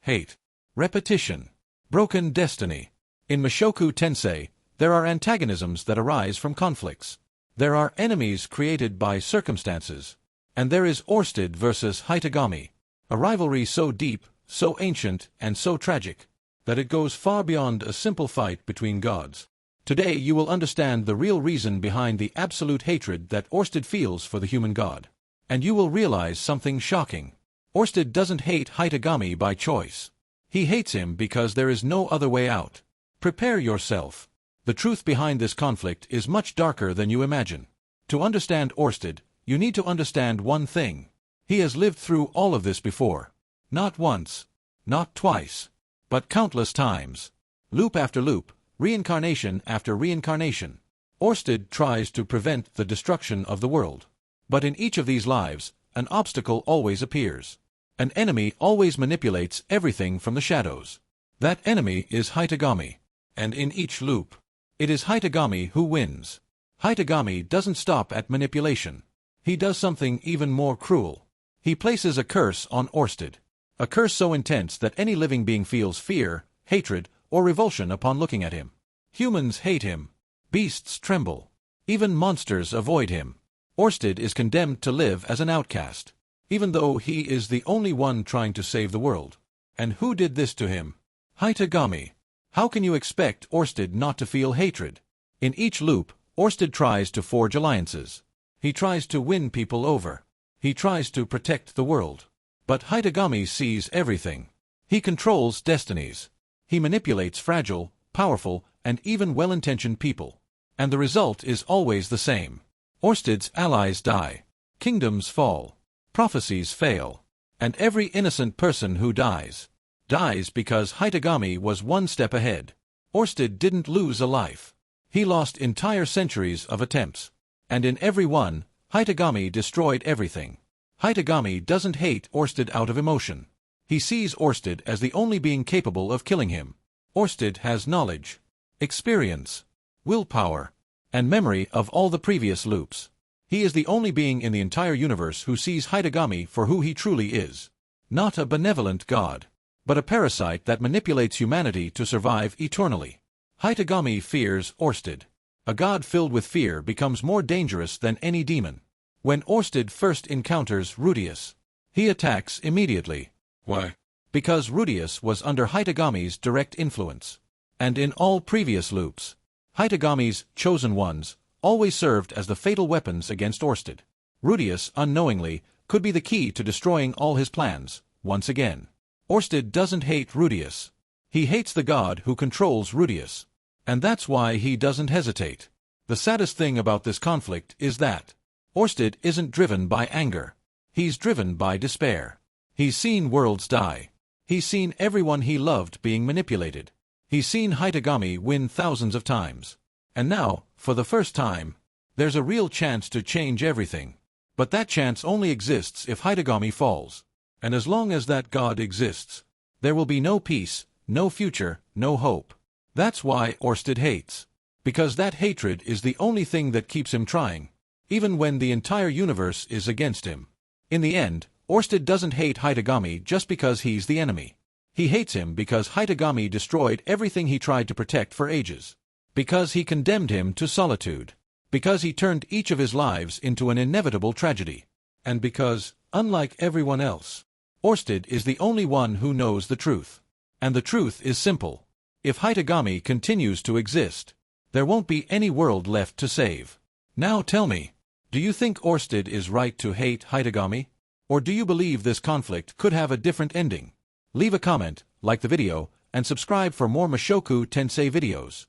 hate, repetition, broken destiny. In Mushoku Tensei, there are antagonisms that arise from conflicts. There are enemies created by circumstances. And there is Orsted versus Hitogami, a rivalry so deep, so ancient, and so tragic, that it goes far beyond a simple fight between gods. Today you will understand the real reason behind the absolute hatred that Orsted feels for the human god. And you will realize something shocking. Orsted doesn't hate Hitogami by choice. He hates him because there is no other way out. Prepare yourself. The truth behind this conflict is much darker than you imagine. To understand Orsted, you need to understand one thing. He has lived through all of this before. Not once, not twice, but countless times. Loop after loop, reincarnation after reincarnation. Orsted tries to prevent the destruction of the world. But in each of these lives, an obstacle always appears. An enemy always manipulates everything from the shadows. That enemy is Hitogami. And in each loop, it is Hitogami who wins. Hitogami doesn't stop at manipulation. He does something even more cruel. He places a curse on Orsted. A curse so intense that any living being feels fear, hatred, or revulsion upon looking at him. Humans hate him. Beasts tremble. Even monsters avoid him. Orsted is condemned to live as an outcast, even though he is the only one trying to save the world. And who did this to him? Hitogami. How can you expect Orsted not to feel hatred? In each loop, Orsted tries to forge alliances. He tries to win people over. He tries to protect the world. But Hitogami sees everything. He controls destinies. He manipulates fragile, powerful, and even well-intentioned people. And the result is always the same. Orsted's allies die. Kingdoms fall. Prophecies fail. And every innocent person who dies because Hitogami was one step ahead. Orsted didn't lose a life. He lost entire centuries of attempts. And in every one, Hitogami destroyed everything. Hitogami doesn't hate Orsted out of emotion. He sees Orsted as the only being capable of killing him. Orsted has knowledge, experience, willpower, and memory of all the previous loops. He is the only being in the entire universe who sees Hitogami for who he truly is. Not a benevolent god, but a parasite that manipulates humanity to survive eternally. Hitogami fears Orsted. A god filled with fear becomes more dangerous than any demon. When Orsted first encounters Rudius, he attacks immediately. Why? Because Rudius was under Hitogami's direct influence. And in all previous loops, Hitogami's chosen ones always served as the fatal weapons against Orsted. Rudius, unknowingly, could be the key to destroying all his plans, once again. Orsted doesn't hate Rudius. He hates the god who controls Rudius. And that's why he doesn't hesitate. The saddest thing about this conflict is that Orsted isn't driven by anger. He's driven by despair. He's seen worlds die. He's seen everyone he loved being manipulated. He's seen Hitogami win thousands of times. And now, for the first time, there's a real chance to change everything. But that chance only exists if Hitogami falls. And as long as that god exists, there will be no peace, no future, no hope. That's why Orsted hates. Because that hatred is the only thing that keeps him trying, even when the entire universe is against him. In the end, Orsted doesn't hate Hitogami just because he's the enemy. He hates him because Hitogami destroyed everything he tried to protect for ages. Because he condemned him to solitude. Because he turned each of his lives into an inevitable tragedy. And because, unlike everyone else, Orsted is the only one who knows the truth. And the truth is simple. If Hitogami continues to exist, there won't be any world left to save. Now tell me, do you think Orsted is right to hate Hitogami? Or do you believe this conflict could have a different ending? Leave a comment, like the video, and subscribe for more Mushoku Tensei videos.